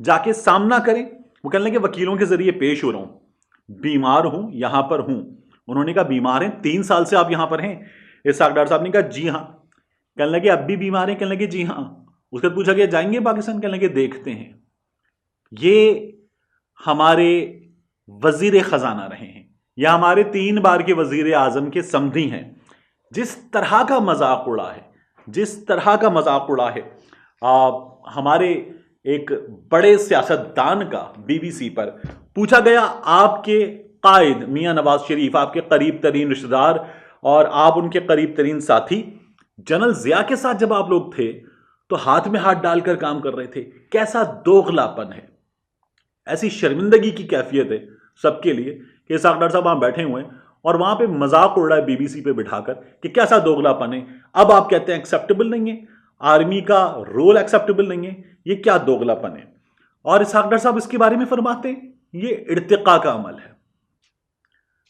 جا کے سامنا کریں. وہ کہنے لگے وکیلوں کے ذریعے پیش ہو رہا ہوں, بیمار ہوں, یہاں پر ہوں. انہوں نے کہا بیمار ہیں, 3 سال سے آپ یہاں پر ہیں؟ اسحاق ڈار صاحب نے کہا جی ہاں. کہنے لگے اب بھی بیمار ہیں؟ کہنے لگے جی ہاں. اس کے بعد پوچھا گیا جائیں گے پاکستان؟ کہنے لگے دیکھتے ہیں. یہ ہمارے وزیر خزانہ رہے ہیں, یا ہمارے 3 بار کے وزیر اعظم کے سمدھی ہیں. جس طرح کا مذاق اڑا ہے, جس طرح کا مذاق اڑا ہے ہمارے ایک بڑے سیاستدان کا بی بی سی پر. پوچھا گیا آپ کے قائد میاں نواز شریف, آپ کے قریب ترین رشتہ دار اور آپ ان کے قریب ترین ساتھی جنرل ضیاء کے ساتھ جب آپ لوگ تھے تو ہاتھ میں ہاتھ ڈال کر کام کر رہے تھے, کیسا دوغلاپن ہے. ایسی شرمندگی کی کیفیت ہے سب کے لیے کہ اسحاق ڈار صاحب وہاں بیٹھے ہوئے ہیں اور وہاں پہ مذاق اڑ رہا ہے بی بی سی پہ بٹھا کر کہ کیسا دوغلاپن ہے. اب آپ کہتے ہیں ایکسیپٹیبل نہیں ہے, آرمی کا رول ایکسیپٹیبل نہیں ہے, یہ کیا دوغلاپن ہے. اور اسحاق ڈار صاحب اس کے بارے میں فرماتے ہیں یہ ارتقاء کا عمل ہے.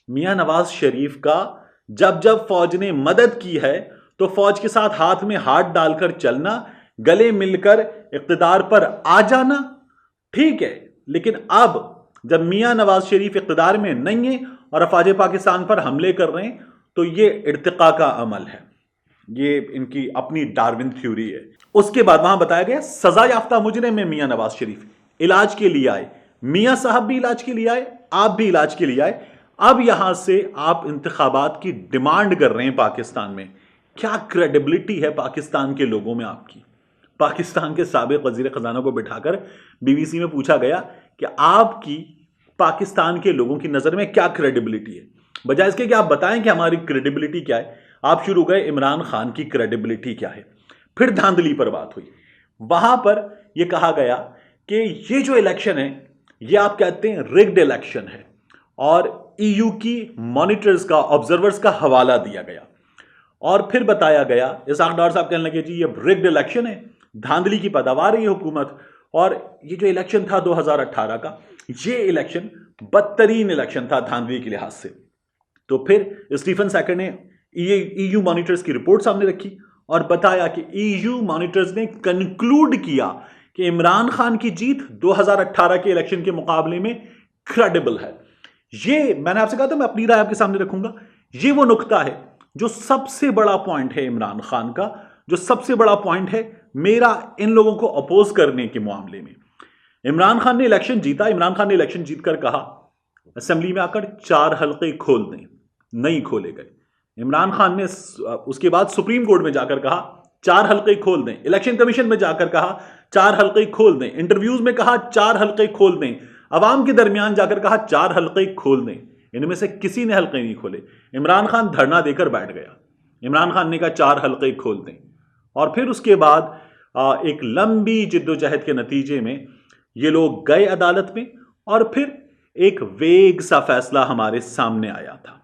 میاں نواز شریف کا جب جب فوج نے مدد کی ہے تو فوج کے ساتھ ہاتھ میں ہاتھ ڈال کر چلنا, گلے مل کر اقتدار پر آ جانا ٹھیک ہے, لیکن اب جب میاں نواز شریف اقتدار میں نہیں ہے اور افواج پاکستان پر حملے کر رہے ہیں تو یہ ارتقاء کا عمل ہے. یہ ان کی اپنی ڈارون تھیوری ہے. اس کے بعد وہاں بتایا گیا سزا یافتہ مجرم میں میاں نواز شریف علاج کے لیے آئے, میاں صاحب بھی علاج کے لیے آئے, آپ بھی علاج کے لیے آئے. اب یہاں سے آپ انتخابات کی ڈیمانڈ کر رہے ہیں پاکستان میں. کیا کریڈیبلٹی ہے پاکستان کے لوگوں میں آپ کی؟ پاکستان کے سابق وزیر خزانہ کو بٹھا کر بی بی سی میں پوچھا گیا کہ آپ کی پاکستان کے لوگوں کی نظر میں کیا کریڈیبلٹی ہے. بجائے اس کے کہ آپ بتائیں کہ ہماری کریڈیبلٹی کیا ہے, آپ شروع گئے عمران خان کی کریڈیبلٹی کیا ہے. پھر دھاندلی پر بات ہوئی. وہاں پر یہ کہا گیا کہ یہ جو الیکشن ہے یہ آپ کہتے ہیں ریگڈ الیکشن ہے, اور ای یو کی مانیٹرز کا, آبزرورز کا حوالہ دیا گیا. اور پھر بتایا گیا, اسحاق ڈار صاحب کہنے لگے جی یہ ریگڈ الیکشن ہے, دھاندلی کی پیداوار ہے یہ حکومت, اور یہ جو الیکشن تھا 2018 کا یہ الیکشن بدترین الیکشن تھا دھاندلی کے لحاظ سے. تو پھر اسٹیفن سیکر نے ای یو مانیٹرز کی رپورٹ سامنے رکھی اور بتایا کہ ای یو مانیٹرز نے کنکلوڈ کیا کہ عمران خان کی جیت 2018 کے الیکشن کے مقابلے میں کریڈیبل ہے. یہ میں نے آپ سے کہا تھا میں اپنی رائے آپ کے سامنے رکھوں گا. یہ وہ نقطہ ہے جو سب سے بڑا پوائنٹ ہے عمران خان کا, جو سب سے بڑا پوائنٹ ہے میرا ان لوگوں کو اپوز کرنے کے معاملے میں. عمران خان نے الیکشن جیتا. عمران خان نے الیکشن جیت کر کہا اسمبلی میں آ کر 4 حلقے کھول دیں, نہیں کھولے گئے. عمران خان نے اس کے بعد سپریم کورٹ میں جا کر کہا 4 حلقے کھول دیں, الیکشن کمیشن میں جا کر کہا 4 حلقے کھول دیں, انٹرویوز میں کہا 4 حلقے کھول دیں, عوام کے درمیان جا کر کہا 4 حلقے کھول دیں. ان میں سے کسی نے حلقے نہیں کھولے. عمران خان دھرنا دے کر بیٹھ گیا. عمران خان نے کہا 4 حلقے کھول دیں. اور پھر اس کے بعد ایک لمبی جد و جہد کے نتیجے میں یہ لوگ گئے عدالت میں, اور پھر ایک ویگ سا فیصلہ ہمارے سامنے آیا تھا.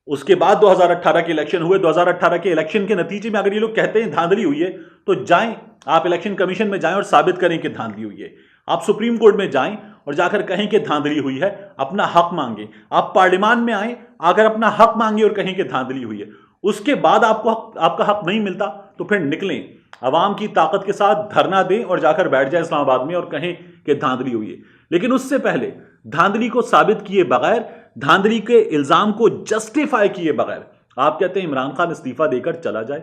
اس کے بعد 2018 کے الیکشن ہوئے. 2018 کے الیکشن کے نتیجے میں اگر یہ لوگ کہتے ہیں دھاندلی ہوئی ہے تو جائیں آپ الیکشن کمیشن میں جائیں اور ثابت کریں کہ دھاندلی ہوئی ہے. آپ سپریم کورٹ میں جائیں اور جا کر کہیں کہ دھاندلی ہوئی ہے, اپنا حق مانگیں. آپ پارلیمان میں آئیں, آ کر اپنا حق مانگیں اور کہیں کہ دھاندلی ہوئی ہے. اس کے بعد آپ کا حق نہیں ملتا تو پھر نکلیں, عوام کی طاقت کے ساتھ دھرنا دیں اور جا کر بیٹھ جائیں اسلام آباد میں اور کہیں کہ دھاندلی ہوئی ہے. لیکن اس سے پہلے دھاندلی کو ثابت کیے بغیر, دھاندلی کے الزام کو جسٹیفائی کیے بغیر آپ کہتے ہیں عمران خان استعفیٰ دے کر چلا جائے.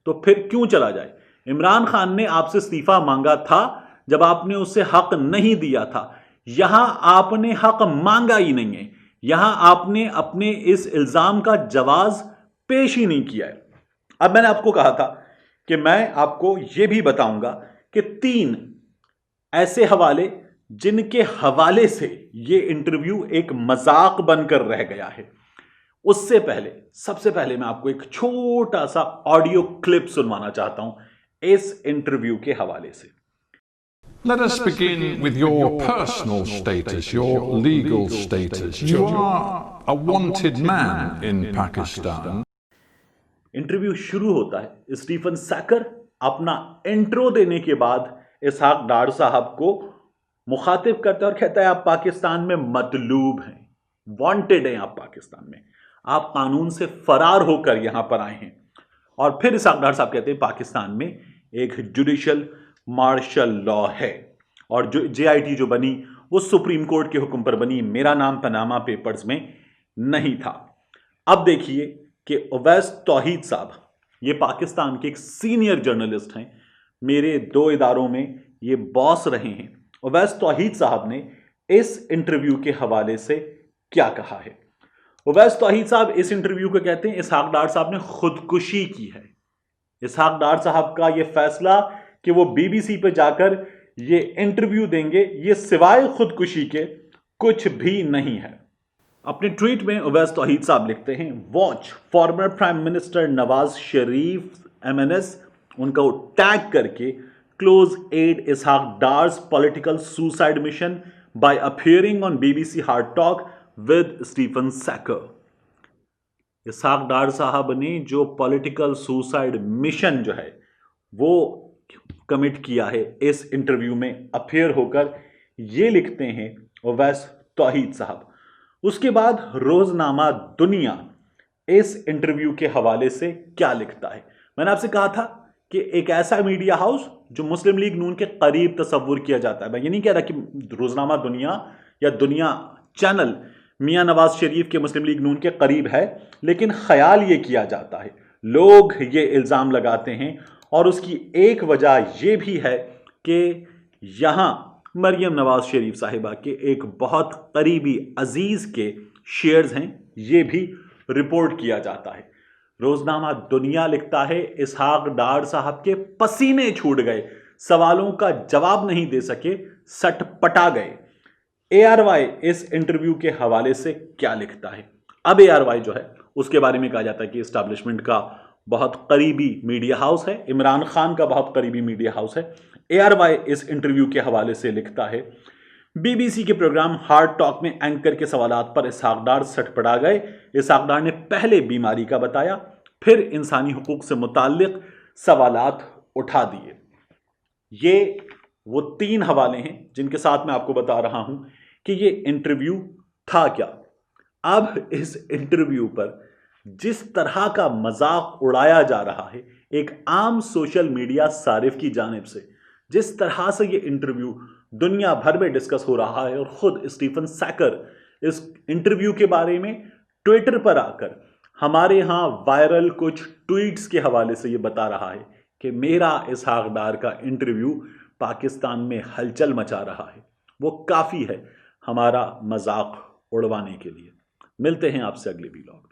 تو پھر کیوں چلا جائے؟ عمران خان نے آپ سے استعفیٰ مانگا تھا جب آپ نے اسے حق نہیں دیا تھا. یہاں آپ نے حق مانگا ہی نہیں ہے, یہاں آپ نے اپنے اس الزام کا جواز پیش ہی نہیں کیا ہے. اب میں نے آپ کو کہا تھا کہ میں آپ کو یہ بھی بتاؤں گا کہ 3 ایسے حوالے جن کے حوالے سے یہ انٹرویو ایک مذاق بن کر رہ گیا ہے. اس سے پہلے سب سے پہلے میں آپ کو ایک چھوٹا سا آڈیو کلپ سنوانا چاہتا ہوں اس انٹرویو کے حوالے سے. Let us begin with your personal status, your legal status. You are a wanted man in Pakistan. Interview شروع ہوتا ہے. اسٹیفن سیکر اپنا انٹرو دینے کے بعد اسحاق ڈار صاحب کو مخاطب کرتا ہے اور کہتا ہے آپ پاکستان میں مطلوب ہیں, وانٹڈ ہیں آپ پاکستان میں, آپ قانون سے فرار ہو کر یہاں پر آئے ہیں. اور پھر اسحاق ڈار صاحب کہتے ہیں پاکستان میں ایک جوڈیشل مارشل لا ہے اور جو JIT جو بنی وہ سپریم کورٹ کے حکم پر بنی، میرا نام پاناما پیپرز میں نہیں تھا۔ اب دیکھیے کہ اویس توحید صاحب، یہ پاکستان کے ایک سینئر جرنلسٹ ہیں، میرے 2 اداروں میں یہ باس رہے ہیں۔ اویس توحید صاحب نے اس انٹرویو کے حوالے سے کیا کہا ہے؟ اویس توحید صاحب اس انٹرویو کو کہتے ہیں اسحاق ڈار صاحب نے خودکشی کی ہے۔ اسحاق ڈار صاحب کا یہ فیصلہ کہ وہ BBC پہ جا کر یہ انٹرویو دیں گے، یہ سوائے خودکشی کے کچھ بھی نہیں ہے۔ اپنے ٹویٹ میں اویس توحید صاحب لکھتے ہیں، watch former prime minister Nawaz Sharif MNS، ان کو ٹیگ کر کے، close aide Ishaq Dar's political suicide mission by appearing on BBC hard talk with Stephen Sackur. Ishaq Dar صاحب نے جو پولیٹیکل سوسائڈ مشن جو ہے وہ کمٹ کیا ہے اس انٹرویو میں اپیئر ہو کر، یہ لکھتے ہیں اویس توحید صاحب۔ اس کے بعد روزنامہ دنیا اس انٹرویو کے حوالے سے کیا لکھتا ہے؟ میں نے آپ سے کہا تھا کہ ایک ایسا میڈیا ہاؤس جو مسلم لیگ نون کے قریب تصور کیا جاتا ہے، میں یہ نہیں کہہ رہا کہ روزنامہ دنیا یا دنیا چینل میاں نواز شریف کے مسلم لیگ نون کے قریب ہے، لیکن خیال یہ کیا جاتا ہے، لوگ یہ الزام لگاتے ہیں، اور اس کی ایک وجہ یہ بھی ہے کہ یہاں مریم نواز شریف صاحبہ کے ایک بہت قریبی عزیز کے شیئرز ہیں، یہ بھی رپورٹ کیا جاتا ہے۔ روزنامہ دنیا لکھتا ہے اسحاق ڈار صاحب کے پسینے چھوٹ گئے، سوالوں کا جواب نہیں دے سکے، سٹ پٹا گئے۔ ARY اس انٹرویو کے حوالے سے کیا لکھتا ہے؟ اب ARY جو ہے اس کے بارے میں کہا جاتا ہے کہ اسٹیبلشمنٹ کا بہت قریبی میڈیا ہاؤس ہے، عمران خان کا بہت قریبی میڈیا ہاؤس ہے۔ ARY اس انٹرویو کے حوالے سے لکھتا ہے، BBC کے پروگرام ہارڈ ٹاک میں اینکر کے سوالات پر اسحاق ڈار سٹ پڑا گئے۔ اسحاق ڈار نے پہلے بیماری کا بتایا، پھر انسانی حقوق سے متعلق سوالات اٹھا دیے۔ یہ وہ 3 حوالے ہیں جن کے ساتھ میں آپ کو بتا رہا ہوں کہ یہ انٹرویو تھا کیا۔ اب اس انٹرویو پر جس طرح کا مذاق اڑایا جا رہا ہے ایک عام سوشل میڈیا صارف کی جانب سے، جس طرح سے یہ انٹرویو دنیا بھر میں ڈسکس ہو رہا ہے، اور خود اسٹیفن سیکر اس انٹرویو کے بارے میں ٹویٹر پر آ کر ہمارے ہاں وائرل کچھ ٹویٹس کے حوالے سے یہ بتا رہا ہے کہ میرا اسحاق ڈار کا انٹرویو پاکستان میں ہلچل مچا رہا ہے، وہ کافی ہے ہمارا مذاق اڑوانے کے لیے۔ ملتے ہیں آپ سے اگلے ویلاگ۔